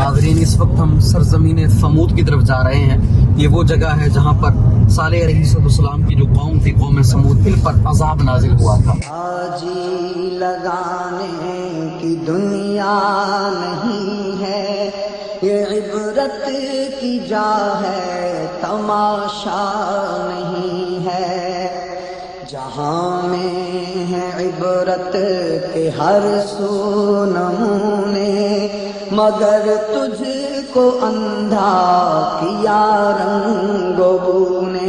नाज़रीन, इस वक्त हम सरजमीन समूद की तरफ जा रहे हैं। ये वो जगह है जहाँ पर सालेह अलैहिस्सलाम की जो कौम थी, कौम समूद, इन पर अजाब नाजिल हुआ था। हाजी लगाने की दुनिया नहीं है, ये इबरत की जा है, तमाशा नहीं है। जहाँ में है इबरत के हर सू नमूने, मगर तुझको अंधा किया रंगो बू ने।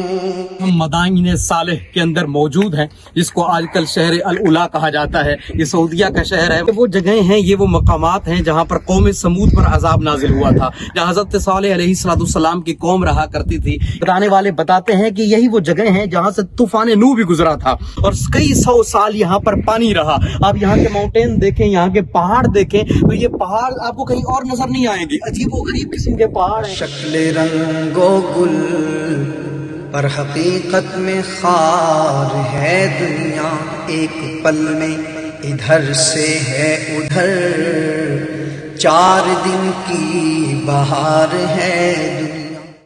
हम मदाइन सालेह के अंदर मौजूद हैं, जिसको आजकल शहर अल उला कहा जाता है। ये सऊदिया का शहर है। वो जगह हैं, ये वो मकामात हैं जहाँ पर कौम समूद पर अजाब नाजिल हुआ था, जहाँ हजरत सालेह अलैहिस्सलाम की कौम रहा करती थी। बताने वाले बताते हैं कि यही वो जगह है जहाँ से तूफान नू भी गुजरा था और कई सौ साल यहाँ पर पानी रहा। आप यहाँ के माउंटेन देखें, यहाँ के पहाड़ देखें, तो ये पहाड़ आपको कहीं और नजर नहीं आएंगे। अजीब व गरीब किस्म के पहाड़ हैं। शक्ल रंगो गुल पर हकीकत में खार है दुनिया, एक पल में इधर से है उधर, 4 दिन की बहार है दुनिया।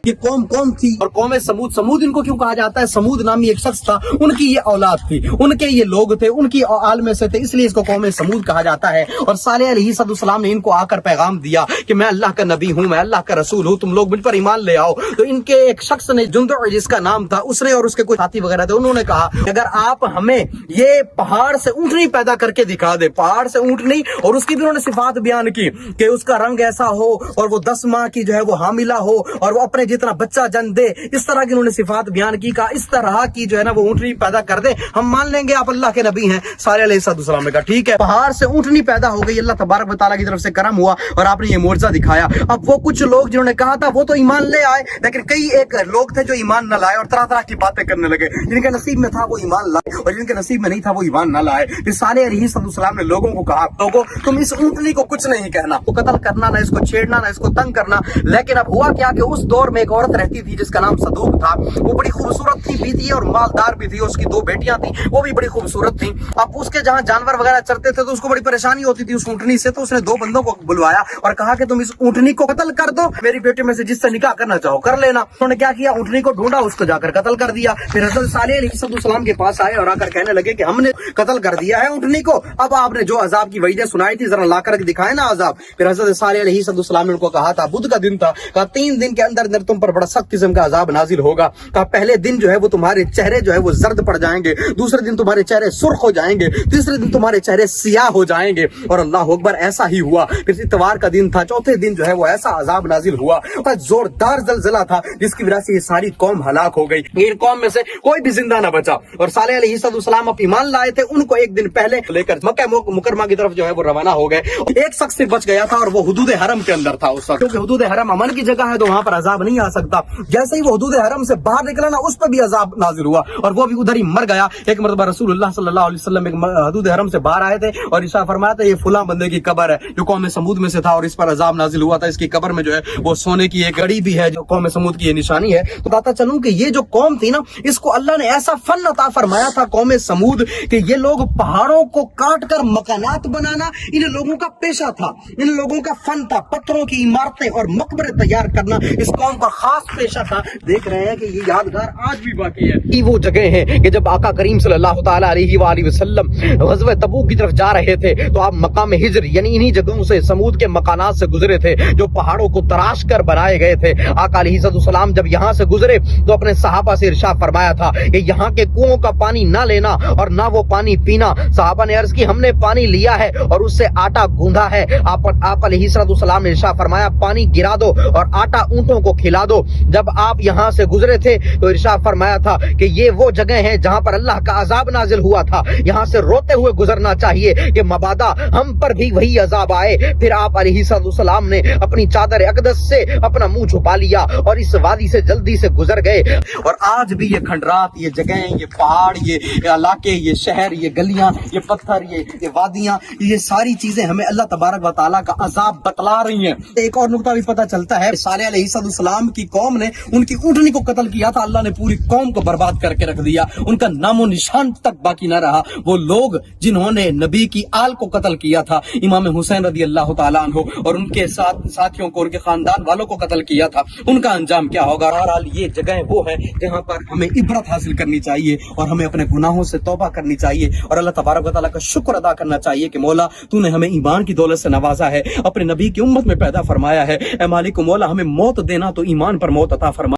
ये कौम कौन थी और कौम समूद, समूद इनको क्यों कहा जाता है? समूद नामी एक शख्स था, उनकी ये औलाद थी, उनके ये लोग थे, उनकी आल में से थे, इसलिए इसको कौम समूद कहा जाता है। और सालेह अलैहिस्सलाम ने इनको आकर पैगाम दिया कि मैं अल्लाह का नबी हूँ, मैं अल्लाह का रसूल हूँ, तुम लोग मुझ पर ईमान ले आओ। तो इनके एक शख्स ने, जुंदुअ जिसका नाम था, उसने और उसके कुछ साथी वगैरह थे, उन्होंने कहा अगर आप हमें ये पहाड़ से ऊँटनी पैदा करके दिखा दे, पहाड़ से ऊँटनी, और उसकी भी उन्होंने सिफात बयान की कि उसका रंग ऐसा हो और वो 10 माह की जो है वो हामिला हो और वो अपने जितना बच्चा जन्म दे, इस तरह की उन्होंने सिफात बयान की। का इस तरह की जो है ना वो ऊँटनी पैदा कर दे, हम मान लेंगे आप अल्लाह के नबी हैं। सालेह अलैहिस्सलाम ने कहा ठीक है। पहाड़ से ऊँटनी पैदा हो गई, अल्लाह तबारक व तआला की तरफ से करम हुआ और आपने ये मोर्चा दिखाया। अब वो कुछ लोग जिन्होंने कहा था वो तो ईमान ले आए, लेकिन कई एक लोग थे जो ईमान न लाए और तरह तरह की बातें करने लगे। जिनके नसीब में था वो ईमान लाए और जिनके नसीब में नहीं था वो ईमान न लाए। फिर सालेह अलैहिस्सलाम ने लोगों को कहा, लोगों तुम इस ऊँटनी को कुछ नहीं कहना, वो कत्ल करना, ना इसको छेड़ना, ना इसको तंग करना। लेकिन अब हुआ क्या कि उस दौर में एक औरत रहती थी जिसका नाम सदूक था। वो बड़ी खूबसूरत थी, भी थी और मालदार भी थी। उसकी 2 बेटियां थी, वो भी बड़ी खूबसूरत थी। अब उसके जहां जानवर वगैरह चरते थे तो उसको बड़ी परेशानी होती थी उस ऊँटनी से। तो उसने 2 बंदों को बुलवाया और कहा कि तुम इस ऊँटनी को कत्ल कर दो, मेरी बेटी में से जिससे निकाह करना चाहो कर लेना। उन्होंने क्या किया, ऊँटनी को ढूंढा, उसको जाकर कत्ल कर दिया। फिर हज़रत सालेह अलैहिस्सलाम के पास आए और आकर कहने लगे कि हमने कत्ल कर दिया है ऊँटनी को, अब आपने जो अजाब की वजह सुनाई थी जरा ला कर दिखाए ना अजाब। फिर हज़रत सालेह अलैहिस्सलाम ने उनको कहा था, बुध का दिन था, कहा 3 दिन के अंदर तुम पर बड़ा सख्त किस्म का अजाब नाजिल होगा। कहा पहले दिन जो है वो तुम्हारे चेहरे जो है वो जर्द पड़ जाएंगे, दूसरे दिन तुम्हारे चेहरे सुर्ख हो जाएंगे, तीसरे दिन तुम्हारे चेहरे सियाह हो जाएंगे। और अल्लाह अकबर, ऐसा ही हुआ। फिर इतवार का दिन था, चौथे दिन जो है वो ऐसा अजाब नाजिल हुआ, जोरदार जलजला था जिसकी वजह से ये सारी कौम हलाक हो गई। इन कौम में से कोई भी जिंदा न बचा। और सालेह अलैहिस्सलाम अब ईमान लाए थे, उनको एक दिन पहले लेकर मक्का मुकरमा की तरफ जो है वो रवाना हो गए। एक शख्स से बच गया था और वो हुदूद हरम के अंदर था उस वक्त, क्योंकि हुदूद हरम अमन की जगह है तो वहां पर अजाब नहीं आ सकता। जैसे ही वो हुदूद हरम से बाहर निकला ना, उस पर भी अजाब नाजिल हुआ और वो भी उधर ही मर गया। एक मरतबा रसूलुल्लाह सल्लल्लाहु अलैहि वसल्लम हुदूद हरम से बाहर आए थे और इरशाद फरमाया था ये फुला बंदे की कब्र है जो कौम समूद में से था और इस पर अजाब नाजिल हुआ था। इसकी कब्र में जो है वो सोने की एक घड़ी भी है जो कौम समूद की ये निशानी है। तो बताता चलूं कि ये जो कौम थी ना, इसको अल्लाह ने ऐसा फन अता फरमाया था कौम समूद कि ये लोग पहाड़ों को काट कर मकानात बनाना इन लोगों का पेशा था, इन लोगों का फन था। पत्थरों की इमारतें और मकबरे तैयार करना इस कौम का खास पेशा था। देख रहे हैं कि ये यादगार आज भी बाकी है। ये वो जगह है कि जब आका करीम सल्लल्लाहु ताला अलैहि वसल्लम ग़ज़वा तबूक की तरफ जा रहे थे तो आप मकाम हिज्र यानी इन्हीं जगहों से समूद के मकानात से गुजरे थे जो पहाड़ों को तराश कर बनाए गए थे। आका अलैहिस्सलाम जब यहाँ से गुजरे तो अपने सहाबा से इरशाद फरमाया था कि यहाँ के कुओं का पानी ना लेना और ना वो पानी पीना। सहाबा ने अर्ज की हमने पानी लिया है और उससे आटा गूंधा है। आप अलैहिस्सलाम ने इरशाद फरमाया पानी गिरा दो और आटा ऊंटों को खिला दो। जब आप यहाँ से गुजरे थे तो इरशाद फरमाया था कि ये वो जगह है जहाँ पर अल्लाह का अजाब नाजिल हुआ था, यहाँ से रोते हुए गुजरना चाहिए कि मबादा हम पर भी वही अजाब आए। फिर आप अलैहिस्सलाम ने अपनी चादर अक़दस से अपना मुंह छुपा लिया और इस वादी से जल्दी से गुजर गए। और आज भी ये खंडरात, ये जगह, ये पहाड़, ये इलाके, ये शहर, ये गलियां, ये पत्थर, ये वादियां, ये सारी चीजें हमें अल्लाह तबारक व तआला का अजाब बतला रही हैं। एक और नुकता भी पता चलता है, सालेह अलैहिस्सलाम सलाम की कौम ने उनकी ऊँटनी को कत्ल किया था, अल्लाह ने पूरी कौम को बर्बाद करके रख दिया, उनका नामो निशान तक बाकी न रहा। वो लोग जिन्होंने नबी की आल को कत्ल किया था, इमाम हुसैन रदी अल्लाह तआला अन्हु और उनके साथियों को, उनके खानदान वालों को कत्ल किया था, उनका अंजाम क्या होगा। बहरहाल ये जगह वो है जहाँ पर हमें इबरत हासिल करनी चाहिए और हमें अपने गुनाहों से तौबा करनी चाहिए और अल्लाह तबारक व तआला का शुक्र अदा करना चाहिए कि मौला तूने हमें ईमान की दौलत से नवाजा है, अपने नबी की उम्मत में पैदा फरमाया है। ए मालिक मौला, हमें मौत देना तो ईमान पर मौत अता फरमा।